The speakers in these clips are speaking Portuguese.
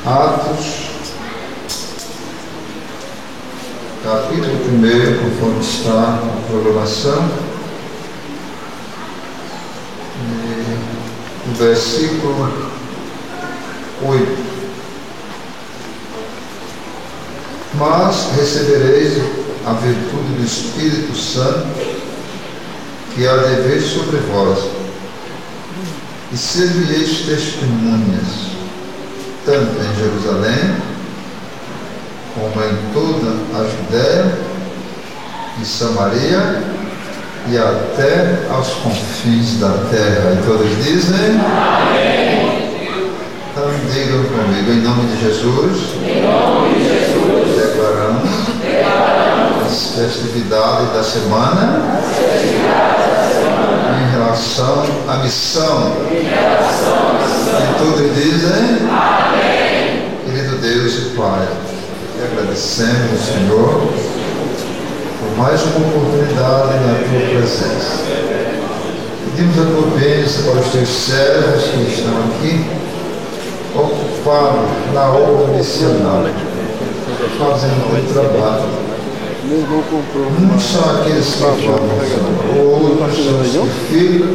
Atos, capítulo 1, conforme está a programação, o versículo 8. Mas recebereis a virtude do Espírito Santo, que há de vir sobre vós, e servireis testemunhas, tanto em Jerusalém, como em toda a Judéia e Samaria, e até aos confins da terra. E todos dizem: amém. Então digam comigo, em nome de Jesus, declaramos as festividades da semana em relação à missão. E todos dizem: amém. Querido Deus e Pai, agradecemos ao Senhor por mais uma oportunidade na Tua presença. Pedimos a Tua bênção para os Teus servos que estão aqui, ocupados na obra missionária, fazendo o Teu trabalho. Muitos são aqueles que vão, outros são os que ficam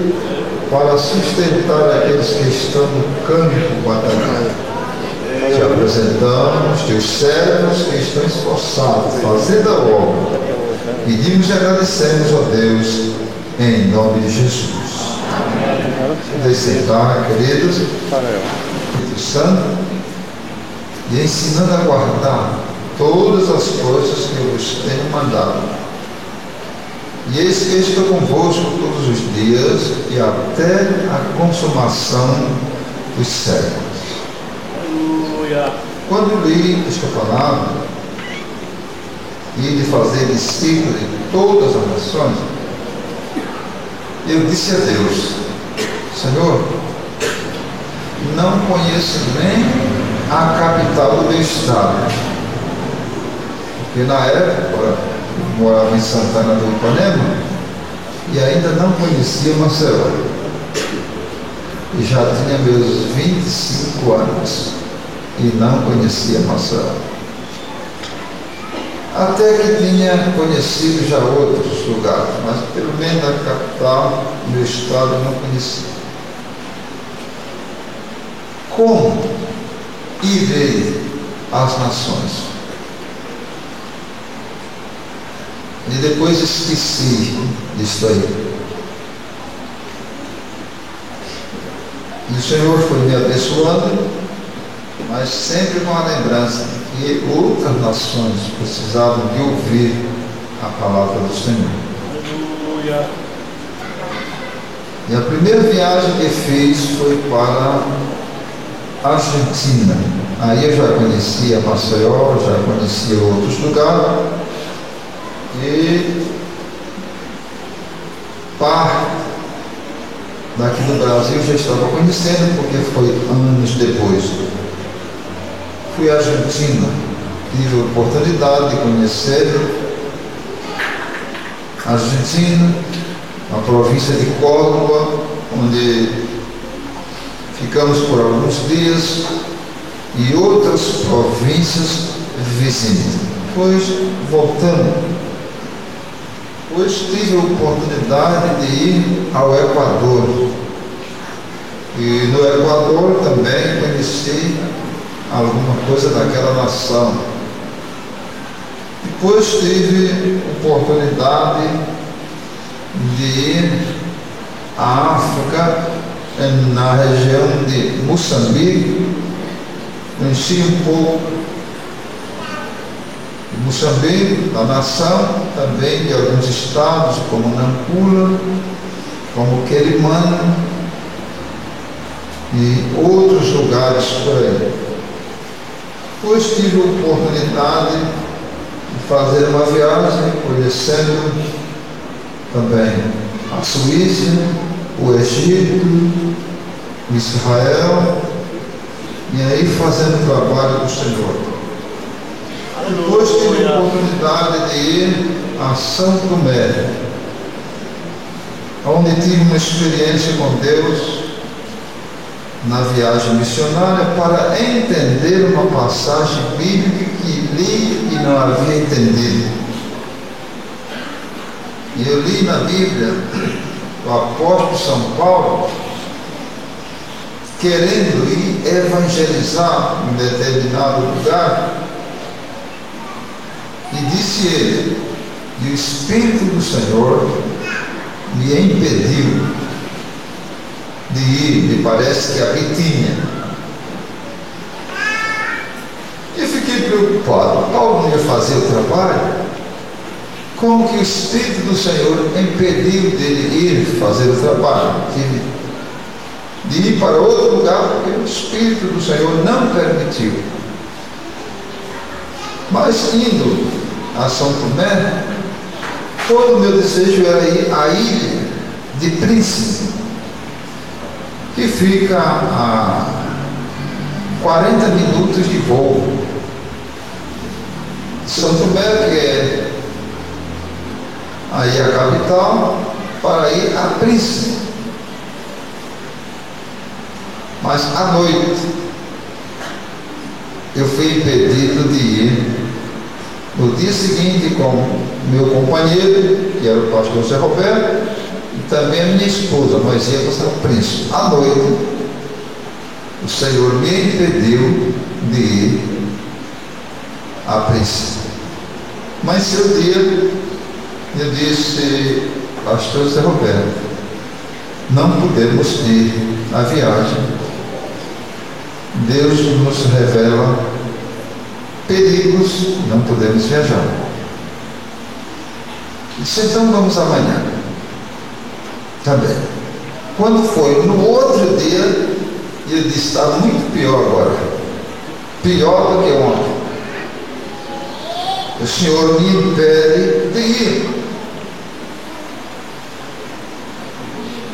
para sustentar aqueles que estão no campo batalhando. Te apresentamos teus servos que estão esforçados, fazendo a obra. Pedimos e agradecemos a Deus, em nome de Jesus. Podem sentar, queridos, Espírito Santo, e ensinando a guardar todas as coisas que eu vos tenho mandado. E eis que estou convosco todos os dias e até a consumação dos séculos. Quando li esta palavra e de fazer discípulos de todas as nações, eu disse a Deus: Senhor, não conheço nem a capital do meu estado, porque na época eu morava em Santana do Ipanema e ainda não conhecia Maceió, e já tinha meus 25 anos e não conhecia Maceió. Até que tinha conhecido já outros lugares, mas pelo menos a capital do meu estado eu não conhecia. Como irei às nações? E depois esqueci disso aí. E o Senhor foi me abençoando, mas sempre com a lembrança de que outras nações precisavam de ouvir a palavra do Senhor. Aleluia. E a primeira viagem que fiz foi para a Argentina. Aí eu já conhecia Maceió, já conhecia outros lugares, e parte daqui do Brasil já estava conhecendo, porque foi anos depois. Fui à Argentina, tive a oportunidade de conhecer a Argentina, a província de Córdoba, onde ficamos por alguns dias, e outras províncias vizinhas. Depois voltamos, pois tive a oportunidade de ir ao Equador, e no Equador também conheci alguma coisa daquela nação. Depois tive oportunidade de ir à África, na região de Moçambique. Conheci um pouco de Moçambique, da nação, também de alguns estados como Nampula, como Quelimane e outros lugares por aí. Depois tive a oportunidade de fazer uma viagem, conhecendo também a Suíça, o Egito, Israel, e aí fazendo o trabalho do Senhor. Depois tive a oportunidade de ir a São Tomé, onde tive uma experiência com Deus na viagem missionária para entender uma passagem bíblica que li e não havia entendido. E eu li na Bíblia o apóstolo São Paulo querendo ir evangelizar em determinado lugar, e disse ele: e o Espírito do Senhor me impediu de ir, me parece que a Bitínia. E fiquei preocupado. Paulo não ia fazer o trabalho? Como que o Espírito do Senhor impediu dele ir fazer o trabalho? De ir para outro lugar, porque o Espírito do Senhor não permitiu. Mas indo a São Tomé, todo o meu desejo era ir à ilha de Príncipe, que fica a 40 minutos de voo. São Tomé, que é aí a capital, para ir a Príncipe. Mas à noite eu fui impedido de ir. No dia seguinte, com meu companheiro, que era o pastor Zé Roberto, e também a minha esposa, nós íamos ao Príncipe. À noite, o Senhor me impediu de ir a Príncipe. Mas seu dia, eu disse: pastor Zé Roberto, não podemos ir à viagem. Deus nos revela perigos, não podemos viajar. Disse: então vamos amanhã. Tá bem. Quando foi no outro dia, eu disse: está muito pior agora, pior do que ontem. O Senhor me impede de ir.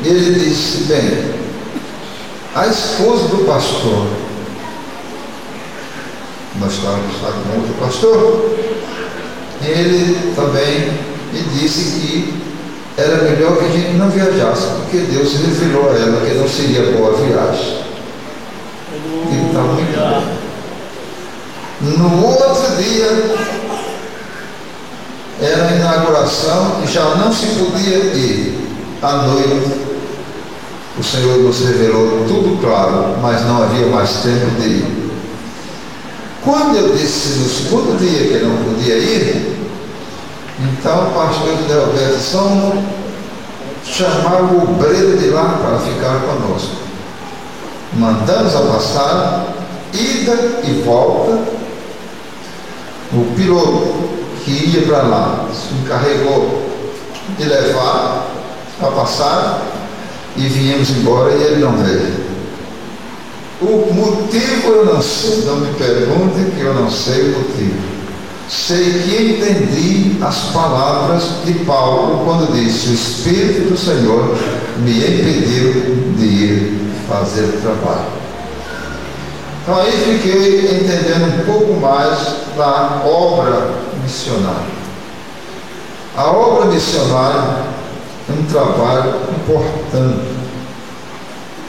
Ele disse: bem, a esposa do pastor, nós estávamos lá com outro pastor, ele também me disse que era melhor que a gente não viajasse, porque Deus revelou a ela que não seria boa a viagem. Ele estava muito bem. No outro dia, era a inauguração e já não se podia ir. À noite, o Senhor nos revelou tudo claro, mas não havia mais tempo de ir. Quando eu disse no segundo dia que eu não podia ir, então o pastor José Roberto São chamar o obreiro de lá para ficar conosco. Mandamos a passagem, ida e volta. O piloto que ia para lá se encarregou de levar a passagem e viemos embora e ele não veio. O motivo eu não sei, não me pergunte, que eu não sei o motivo. Sei que entendi as palavras de Paulo quando disse: o Espírito do Senhor me impediu de ir fazer o trabalho. Então aí fiquei entendendo um pouco mais da obra missionária. A obra missionária é um trabalho importante,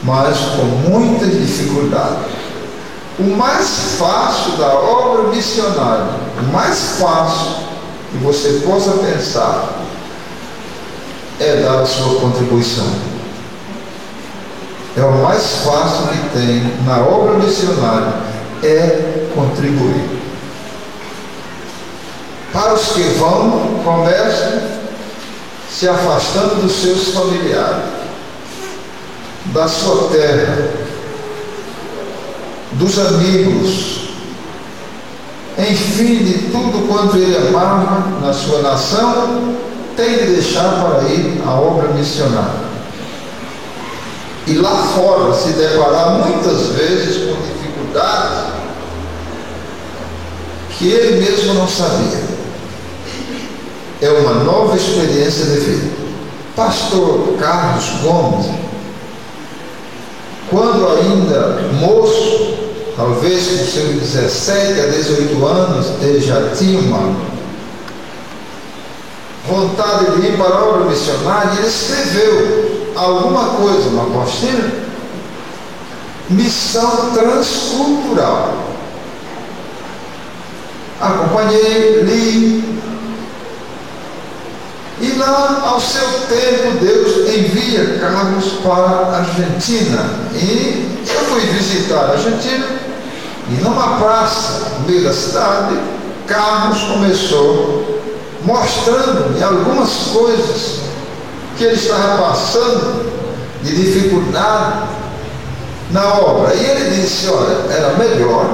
mas com muita dificuldade. O mais fácil da obra missionária, o mais fácil que você possa pensar, é dar a sua contribuição. É o mais fácil que tem na obra missionária, é contribuir. Para os que vão, começam se afastando dos seus familiares, da sua terra, dos amigos, enfim, de tudo quanto ele amava na sua nação, tem de deixar para ir à obra missionária. E lá fora se deparar muitas vezes com dificuldades que ele mesmo não sabia. É uma nova experiência de vida. Pastor Carlos Gomes, quando ainda moço, talvez com seus 17 a 18 anos, ele já tinha uma vontade de ir para a obra missionária, e ele escreveu alguma coisa, uma apostila, missão transcultural. Acompanhei, li, e lá, ao seu tempo, Deus envia Carlos para a Argentina. E eu fui visitar a Argentina, e numa praça, no meio da cidade, Carlos começou mostrando-me algumas coisas que ele estava passando de dificuldade na obra. E ele disse: olha, era melhor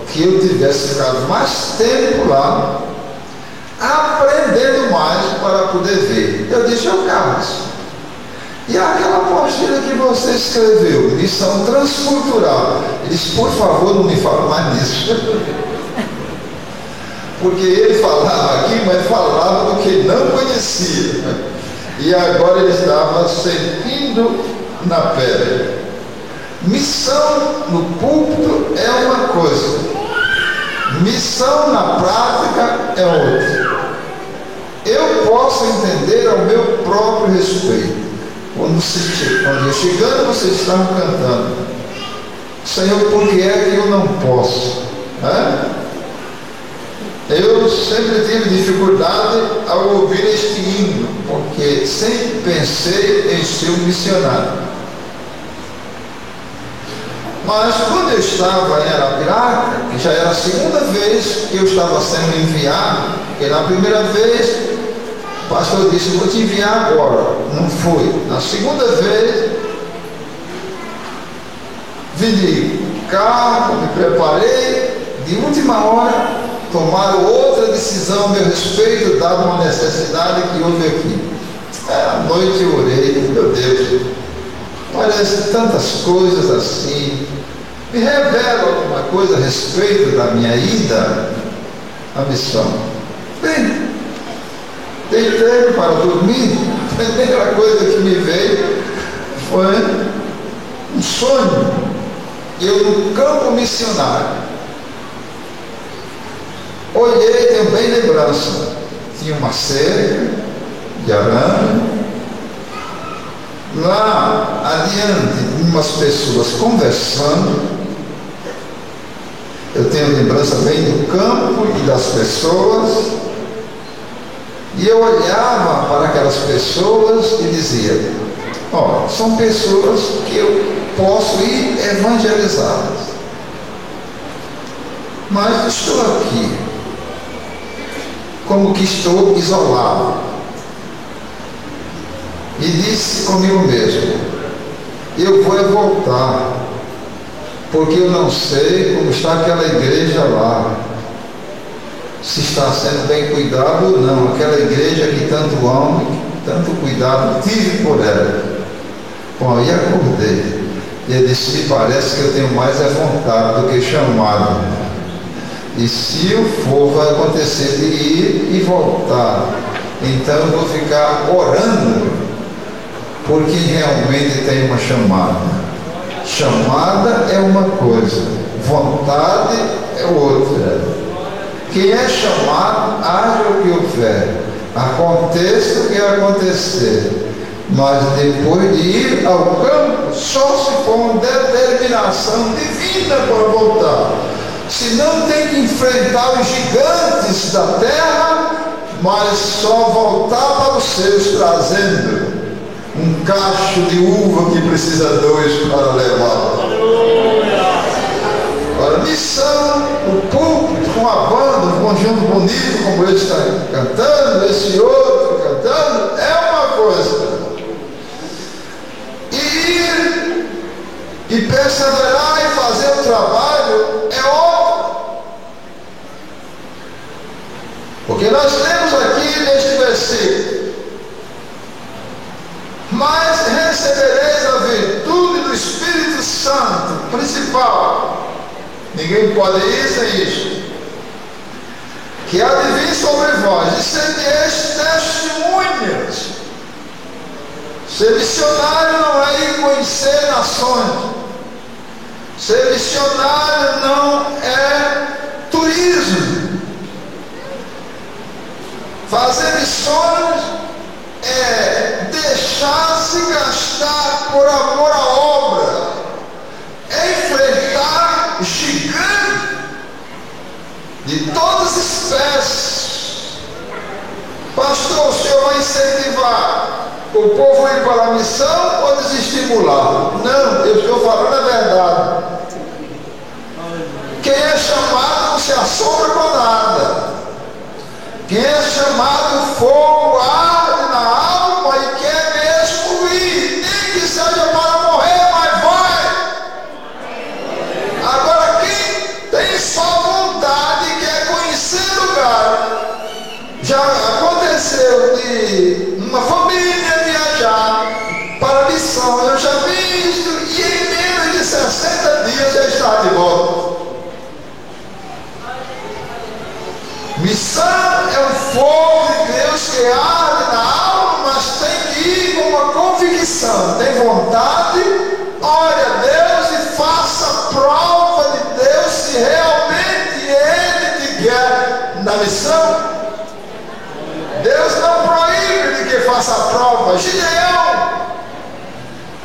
que eu tivesse ficado mais tempo lá, aprendendo mais para poder ver. Eu disse: ô Carlos, e aquela apostila que você escreveu, missão transcultural? Ele disse: por favor, não me fale mais nisso. Porque ele falava aqui, mas falava do que não conhecia. E agora ele estava sentindo na pele. Missão no púlpito é uma coisa, missão na prática é outra. Eu posso entender ao meu próprio respeito. Quando eu chegando, vocês estavam cantando: Senhor, por que é que eu não posso? Eu sempre tive dificuldade ao ouvir este hino, porque sempre pensei em ser um missionário. Mas quando eu estava em Arapiraca, que já era a segunda vez que eu estava sendo enviado, porque na primeira vez o pastor disse: vou te enviar agora. Não foi. Na segunda vez, vim de carro, me preparei, de última hora tomaram outra decisão a meu respeito, dada uma necessidade que houve aqui. À noite eu orei: meu Deus, parece tantas coisas assim, me revela alguma coisa a respeito da minha ida à missão. Bem, deitei para dormir. A primeira coisa que me veio foi um sonho, eu no campo missionário. Olhei, tenho bem lembrança, tinha uma cerca de arame, lá adiante umas pessoas conversando. Eu tenho lembrança bem do campo e das pessoas, e eu olhava para aquelas pessoas e dizia: ó, são pessoas que eu posso ir evangelizá-las, mas estou aqui como que estou isolado. E disse comigo mesmo: eu vou voltar, porque eu não sei como está aquela igreja lá, se está sendo bem cuidado ou não. Aquela igreja que tanto amo, tanto cuidado tive por ela. Bom, e acordei, e eu disse: me parece que eu tenho mais vontade do que chamado. E se eu for, vai acontecer de ir e voltar. Então eu vou ficar orando por quem realmente tem uma chamada. Chamada é uma coisa, vontade é outra. Quem é chamado, haja o que houver, aconteça o que acontecer, mas depois de ir ao campo, só se for uma determinação divina para voltar. Se não, tem que enfrentar os gigantes da terra, mas só voltar para os seus, trazendo um cacho de uva que precisa dois para levá-lo. Agora, missão, o púlpito, com a banda, um conjunto bonito, como ele está cantando, esse outro cantando, é uma coisa. Ir e perseverar e fazer o trabalho é outra. Porque nós temos aqui neste versículo: mas recebereis a virtude do Espírito Santo, principal. Ninguém pode ir sem isso. Que há de vir sobre vós, e sereis testemunhas. Ser missionário não é ir conhecer nações. Ser missionário não é turismo. Fazer missões é deixar-se gastar por amor à obra, é de todas as espécies. Pastor, o senhor vai incentivar o povo a ir para a missão ou desestimular? Não, eu estou falando a verdade. Quem é chamado não se assombra com nada. Quem é chamado, fogo arde na alma e quer mesmo ir, nem que seja para morrer, mas vai. Agora, quem tem só vontade e quer conhecer o lugar, já aconteceu de uma família viajar para a missão, eu já vi isso, e em menos de 60 dias já está de volta. Missão é um fogo de Deus que arde na alma, mas tem que ir com uma convicção, tem vontade, ore a Deus e faça a prova de Deus se realmente Ele te quer na missão. Deus não proíbe de que faça a prova. Gideão,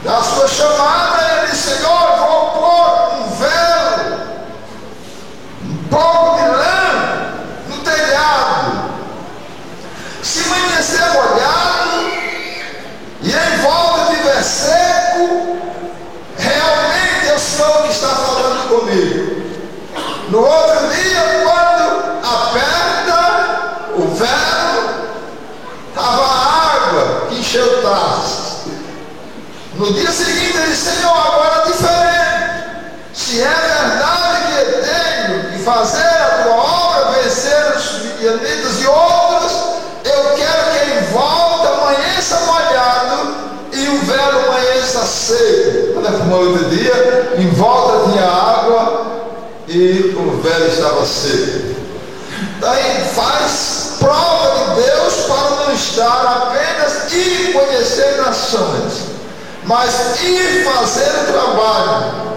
na sua chamada, ele disse: Senhor, vou pôr um velo, um pouco de lã no telhado. Se amanhecer molhado e em volta estiver seco, realmente é o Senhor que está falando comigo. No outro dia, quando aperta o velo, estava água que encheu o taço. No dia seguinte ele disse: Senhor, agora é diferente. Se é verdade que eu tenho que fazer a tua obra, vencer os midianitas e outros, eu quero que em volta amanheça molhado e o velo amanheça seco. Olha como outro dia, em volta tinha água e o velo estava seco. Daí faz prova de Deus para não estar apenas ir conhecer nações, mas ir fazer o trabalho,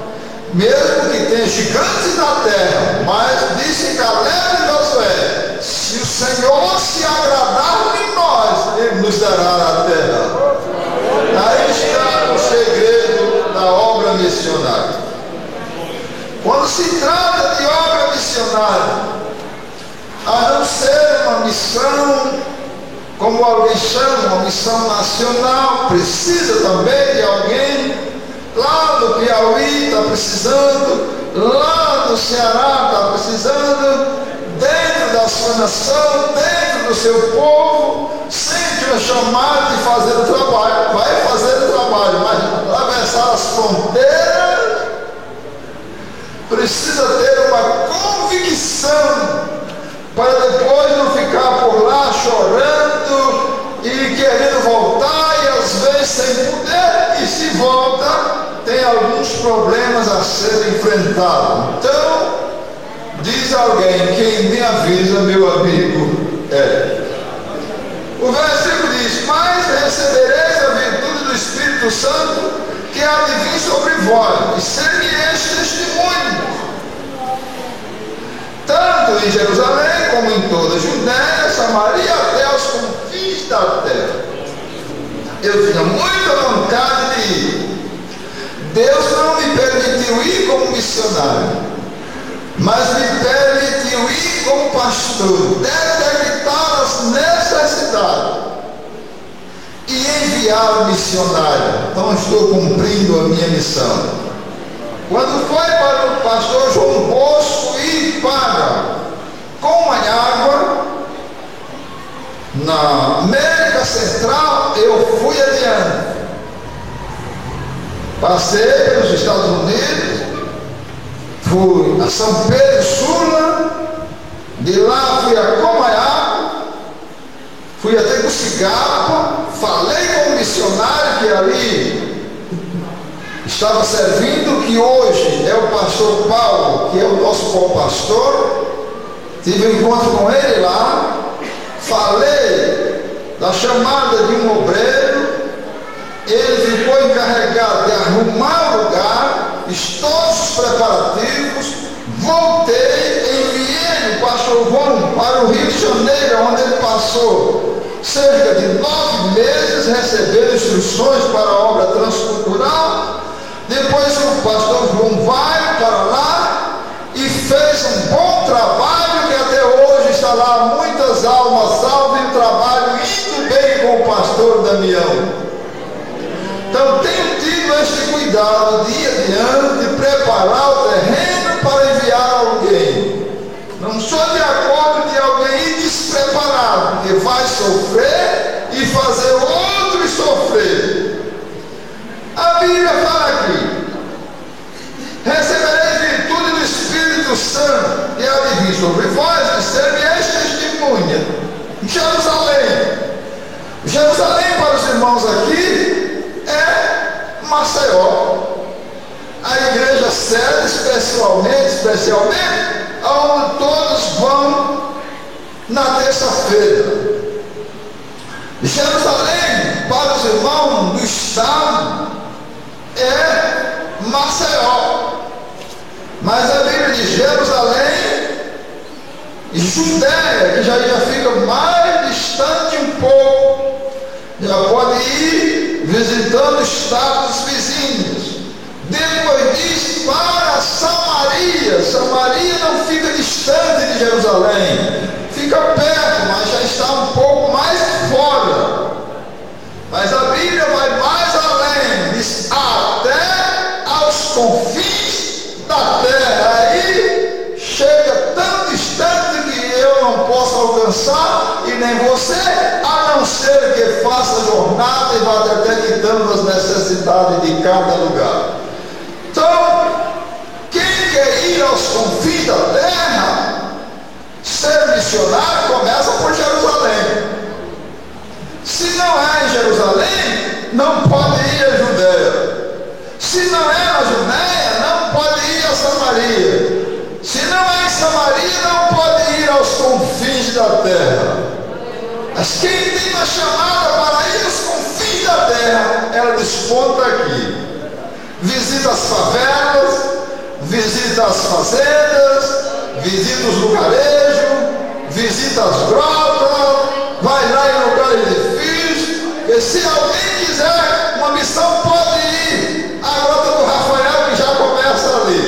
mesmo que tenha gigantes na terra. Mas disse Caleb e Josué: se o Senhor se agradar de nós, Ele nos dará a terra. Aí está o segredo da obra missionária. Quando se trata de obra missionária, a não ser uma missão, como alguém chama, uma missão nacional, precisa também de alguém. Lá no Piauí está precisando, lá no Ceará está precisando, dentro da sua nação, dentro do seu povo, sente o chamado de fazer o trabalho, vai fazer o trabalho, mas atravessar as fronteiras, precisa ter uma convicção, para depois não ficar por lá chorando e querendo voltar, e às vezes sem poder, e se volta, tem alguns problemas a serem enfrentados. Então, diz alguém: quem me avisa, meu amigo é. O versículo diz: mas recebereis a virtude do Espírito Santo, que há de vir sobre vós, e ser-me-eis testemunho, tanto em Jerusalém como em toda a Judéia, Samaria, até aos confins da terra. Eu tinha muita vontade de ir. Deus não me permitiu ir como missionário, mas me permitiu ir como pastor, detectar as necessidades e enviar o missionário. Então estou cumprindo a minha missão. Quando foi para o pastor João Bosco ir para Comanhágua, na América Central, eu fui adiante. Passei pelos Estados Unidos, fui a São Pedro Sula, de lá fui a Comanhágua, fui até Cucigapa, falei com o missionário que ali estava servindo, que hoje é o pastor Paulo, que é o nosso co-pastor. Tive um encontro com ele lá, falei da chamada de um obreiro, ele ficou encarregado de arrumar o lugar, todos os preparativos, voltei, enviei o pastor João para o Rio de Janeiro, onde ele passou cerca de 9 meses, recebendo instruções para a obra transcultural. Depois o pastor João vai para lá e fez um bom trabalho, que a está lá, muitas almas salvas e o trabalho indo bem com o pastor Damião. Então tenho tido este cuidado dia adiante de preparar o terreno para enviar alguém. Não sou de acordo de alguém ir despreparado, porque vai sofrer e fazer outros sofrer. A Bíblia fala aqui: recebereis virtude do Espírito Santo, e há de vir sobre vós, e ser-me-eis testemunha. Jerusalém. Jerusalém, para os irmãos aqui, é Maceió. A igreja sede, especialmente, onde todos vão na terça-feira. Jerusalém, para os irmãos do estado, é Maceió. Mas a Bíblia diz Jerusalém e Judéia, que já fica mais distante um pouco. Já pode ir visitando estados vizinhos. Depois diz para Samaria. Samaria não fica distante de Jerusalém, fica perto, mas já está um pouco mais fora. Mas a Bíblia vai mais além, diz até aos confins da terra. Aí chega tão distante que eu não posso alcançar e nem você, a não ser que faça jornada e vá detectando as necessidades de cada lugar. Então, quem quer ir aos confins da terra, ser missionário, começa por Jerusalém. Se não é em Jerusalém, não pode ir a Judéia. Se não é na Judéia, não pode ir a Samaria. Se não é em Samaria, não pode ir aos confins da terra. Mas quem tem uma chamada para ir aos confins da terra, ela desponta aqui. Visita as favelas, visita as fazendas, visita os lugarejos, visita as grotas, vai lá em lugares difíceis. E se alguém quiser uma missão, pode ir à grota do Rafael, que já começa ali.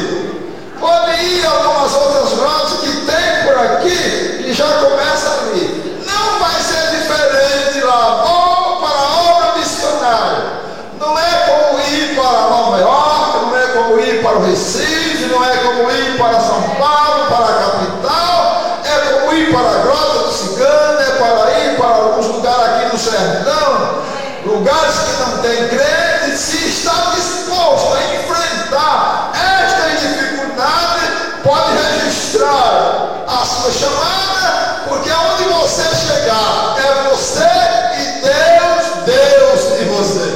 Pode ir a algumas outras grotas que tem por aqui, que já começa ali. Não vai ser diferente lá. Vou para a obra missionária. Não é como ir para Nova York, não é como ir para o Recife, não é como ir para São Paulo, para a capital, é como ir para a Grota do Cigano, é para ir para alguns lugares aqui no sertão, lugares que não tem crente. Se está disposto a enfrentar esta dificuldade, pode registrar a sua chamada, porque aonde você chegar, é você e Deus, Deus e você.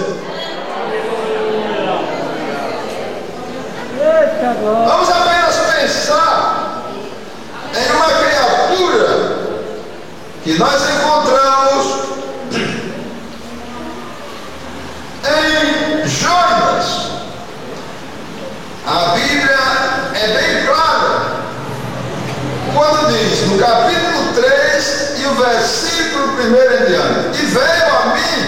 Vamos apenas pensar em uma criatura que nós encontramos em Jonas. A Bíblia é bem clara quando diz, no capítulo 3 e o versículo 1 em diante: e veio a mim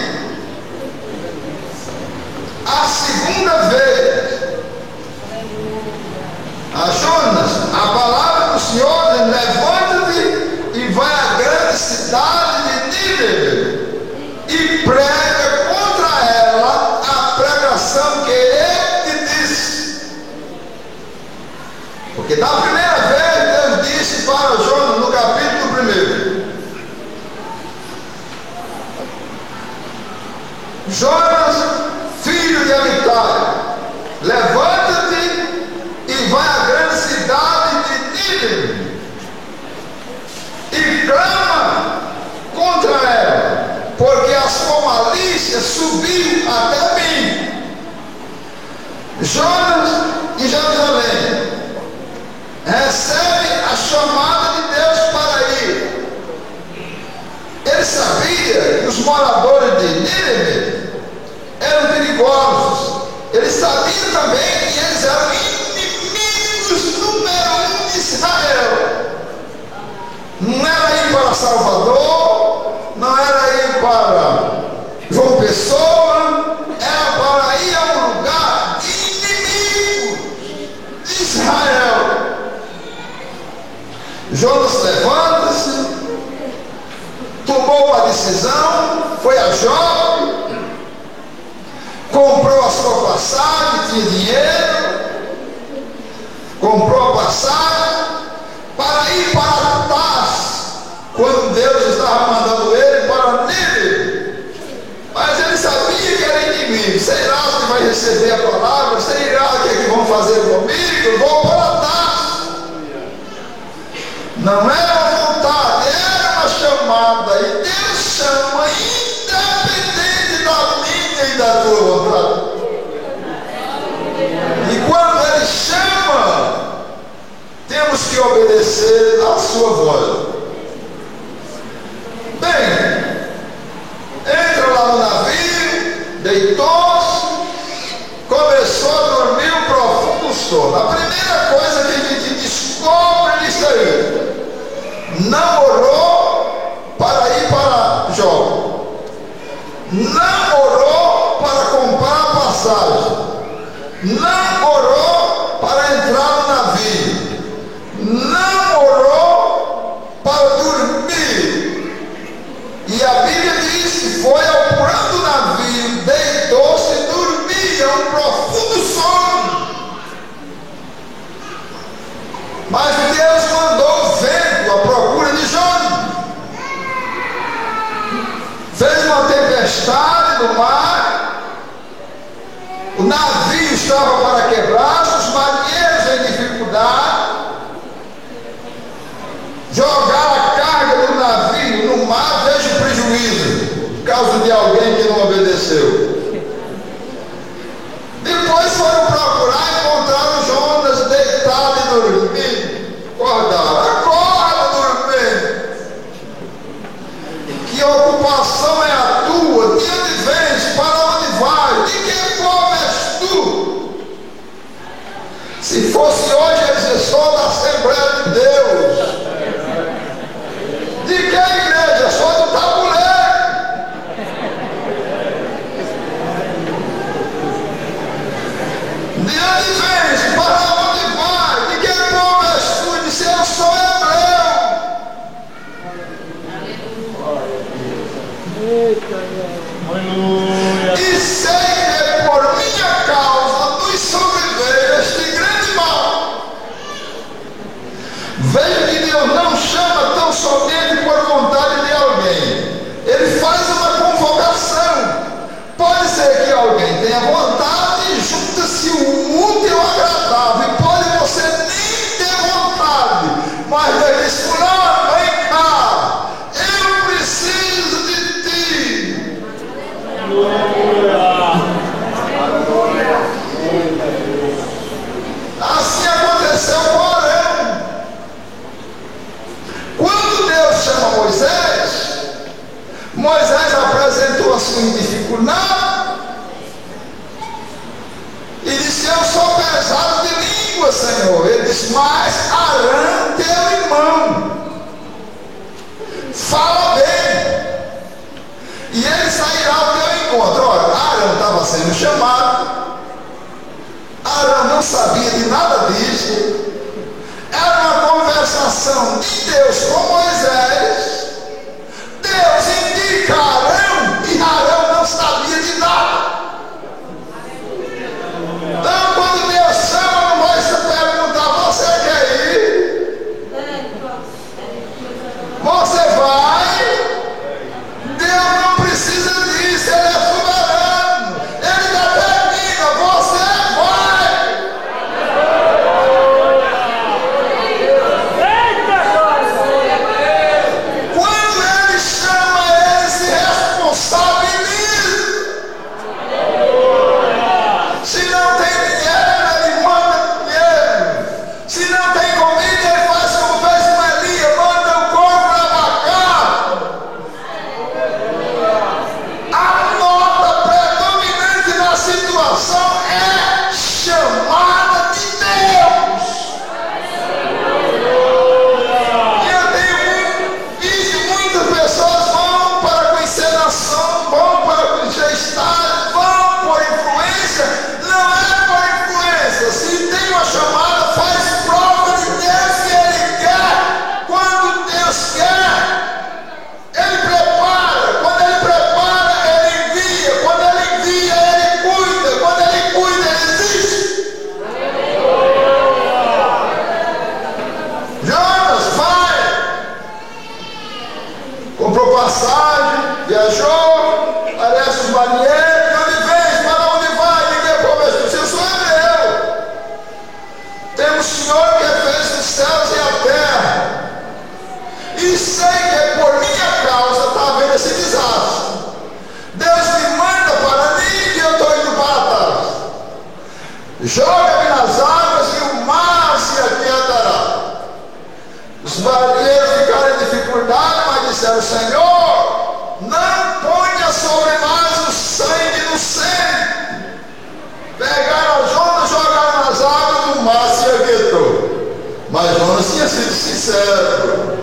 a segunda vez a Jonas a palavra do Senhor, dizendo: levanta-te e vai à grande cidade de Nínive e prega contra ela a pregação que eu te disse. Porque da primeira vez Deus disse para Jonas no capítulo 1: Jonas, filho de Amitai, levanta-te e vai à grande cidade de Nínive e clama contra ela, porque a sua malícia subiu até mim. Jonas em Jerusalém recebe a chamada de Deus para ir. Ele sabia que os moradores de Nínive eram perigosos. Ele sabia também que eles eram inimigos número 1 de Israel. Não era ir para Salvador, não era ir para João Pessoa, era para ir a um lugar inimigo de Israel. Jonas levanta-se tomou uma decisão, foi a Jope, comprou a sua passagem, tinha dinheiro, comprou a passagem para ir para Tarsis, quando Deus estava mandando ele para Nínive. Mas ele sabia que era inimigo. Sei lá se vai receber a palavra, sei lá o que é que vão fazer comigo, eu vou para Tarsis. Não era uma vontade, era uma chamada, e Deus chama independente da minha e da tua vontade. E quando ele chama, temos que obedecer à sua voz. Bem, entra lá no navio, deitou-se, começou a dormir um profundo sono. A primeira coisa que a gente descobre nisso aí: não orou para ir para Jó, não orou para comprar a passagem, não orou para entrar no navio, não orou para dormir. E a Bíblia diz que foi ao porão do navio, deitou-se e dormia um profundo sono. Mas Deus mandou o vento à procura de Jó. Fez uma tempestade no mar, o navio estava para quebrar, os marinheiros em dificuldade, jogaram a carga do navio no mar. Veja o prejuízo por causa de alguém que não obedeceu. Depois foram procurar e encontraram Jonas deitado e dormindo. Acordaram: acorda, dormindo. Que ocupação é a tua? De onde vens? Para onde vais? De que povo és tu? Se fosse hoje, ele dizia: sou da Assembleia de Deus. De que igreja? Sou do tabuleiro. De onde vens? Para onde vai? De que povo és tu? Disse: eu sou hebreu. E sei que por minha causa nos sobreveio este grande mal. Veja que Deus não chama tão somente por vontade de alguém. Ele faz uma convocação. Pode ser que alguém tenha vontade e junta-se o útil ao agradável. E pode você nem ter vontade, mas Deus diz: fulano, vem cá, eu preciso de ti. Assim aconteceu com Arão. Quando Deus chama Moisés apresentou a sua dificuldade e disse: eu sou pesado de língua, Senhor. Ele disse: mas Arão, teu irmão, fala bem, e ele sairá ao teu encontro. Ora, Arão estava sendo chamado, Arão não sabia de nada disso. Era uma conversação de Deus com Moisés. Deus indica Arão e Arão não sabia de nada. Então, quando Deus chama, não vai se perguntar: você quer ir? Você vai? Deus não precisa disso, Ele é soberano. Ele determina: você vai. céus e a terra, e sei que por minha causa está havendo esse desastre. Deus me manda para Nínive e eu estou indo para trás. Joga-me nas águas e o mar se aquietará. Os marinheiros ficaram em dificuldade, mas disseram: Senhor, não ponha sobre nós o sangue no centro. Pegaram a Jonas, jogaram nas águas, o mar se aquietou. Mas Jonas tinha sido sincero.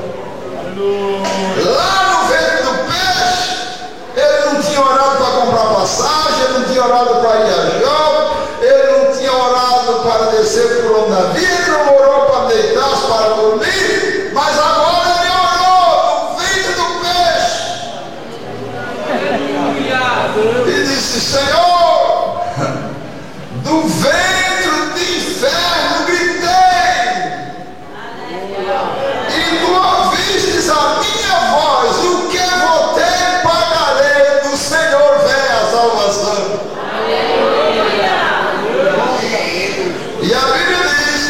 Lá no ventre do peixe, ele não tinha orado para comprar passagem, ele não tinha orado para ir a Jope, ele não tinha orado para descer por onde a vida, não orou para deitar-se, para dormir, mas agora ele orou no ventre do peixe. E disse: Senhor, do ventre do inferno gritei, e tu ouvistes a minha voz, o que votei pagarei, do Senhor vem a salvação. E a Bíblia diz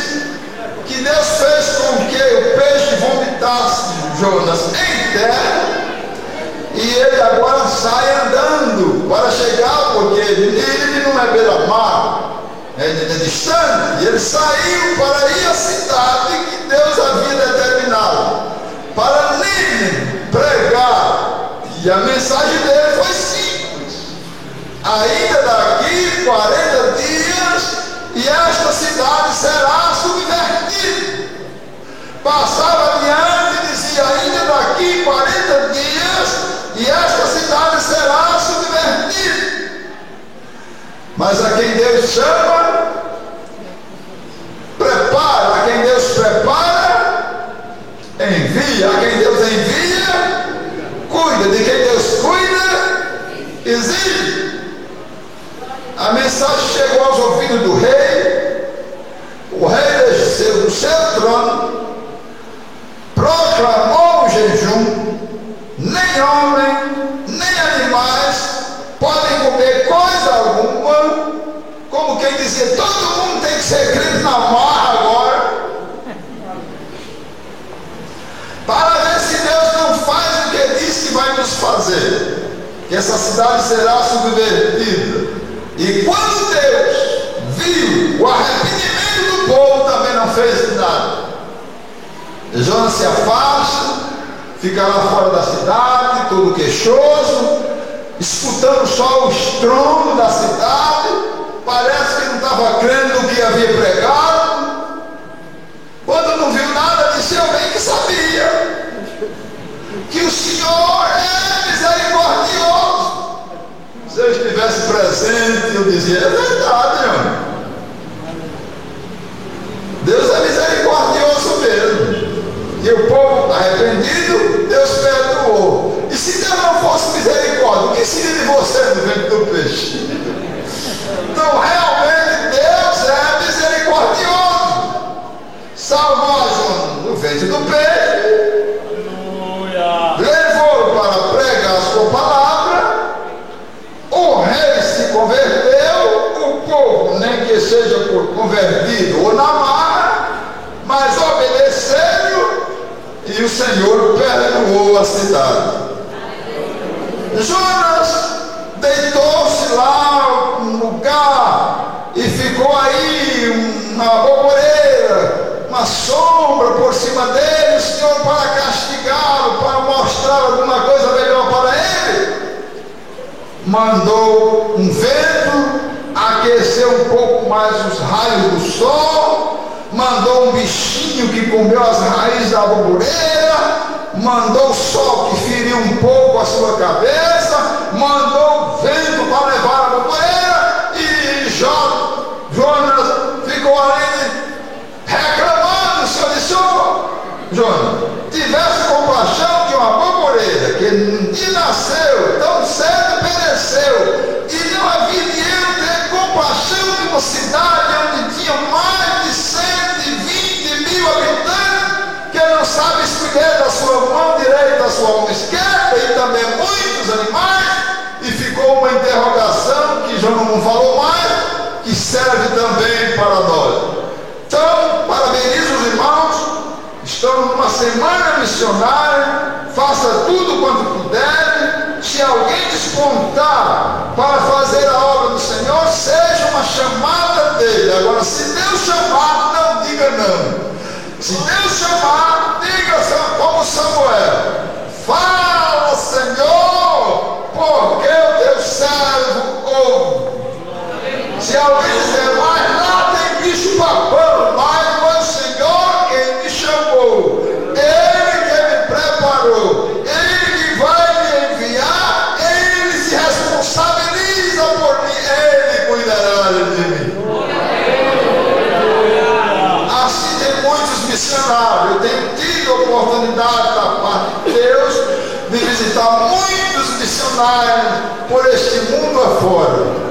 que Deus fez com que o peixe vomitasse Jonas em terra, e ele agora sai andando para chegar, porque ele não é beira-mar, é distante, e ele saiu para ir à cidade que Deus havia determinado, para Nínive pregar. E a mensagem dele foi simples: ainda daqui 40 dias e esta cidade será subvertida. Passava adiante e dizia: ainda daqui 40 dias e esta cidade será subvertida. Mas a quem Deus chama, prepara. A quem Deus prepara, envia. A quem Deus envia, cuida. De quem Deus cuida, exige. A mensagem chegou aos ouvidos do rei. O rei desceu do seu trono, proclamou o jejum. Nem homem, nem animais podem comer coisa alguma, como quem dizia: todo mundo tem que ser crente na marra agora, para ver se Deus não faz o que disse que vai nos fazer, que essa cidade será subvertida. E quando Deus viu o arrependimento do povo, também não fez nada. Jonas se afasta, fica lá fora da cidade, todo queixoso, escutando só o estrondo da cidade. Parece que não estava crendo no que havia pregado. Quando não viu nada, disse: eu bem que sabia que o Senhor é misericordioso. Se eu estivesse presente, eu dizia: é verdade, irmão. Deus é misericordioso mesmo. E o povo arrependido, Deus perdoou. E se Deus não fosse misericórdia, o que seria de você no ventre do peixe? Então realmente Deus é misericordioso. Salvou a Jonas no ventre do peixe, levou para pregar a sua palavra. O rei se converteu, o povo, nem que seja por convertido ou na marra, mas obedeceram, e o Senhor perdoou a cidade. Jonas deitou-se lá no lugar e ficou aí uma boboreira, uma sombra por cima dele. O Senhor, para castigá-lo, para mostrar alguma coisa melhor para ele, mandou um vento, aqueceu um pouco mais os raios do sol, mandou um bichinho que comeu as raízes da boboreira, mandou o sol que feriu um pouco a sua cabeça, mandou o vento para levar a boboreira, e Jonas ficou ali reclamando. O Senhor disse: oh, Jonas, tivesse compaixão de uma boboreira que nasceu tão cedo, pereceu, e não havia de eu ter compaixão de uma cidade onde tinha mais de 120 mil habitantes, que não sabe escolher da sua mão direita a sua mão esquerda, e também muitos animais. E ficou uma interrogação que Jonas não falou mais, que serve também para nós. Então, parabenizo os irmãos missionário, faça tudo quanto puder. Se alguém despontar para fazer a obra do Senhor, seja uma chamada dele. Agora, se Deus chamar, não diga não. Se Deus chamar, diga como Samuel: fala, Senhor, porque o teu servo ouve. Se alguém dizer, mas lá tem bicho papão, mas foi o Senhor quem me chamou, Ele que me preparou, Ele que vai me enviar, Ele se responsabiliza por mim, Ele cuidará de mim. Assim tem muitos missionários. Eu tenho tido a oportunidade da parte de Deus de visitar muitos missionários por este mundo afora.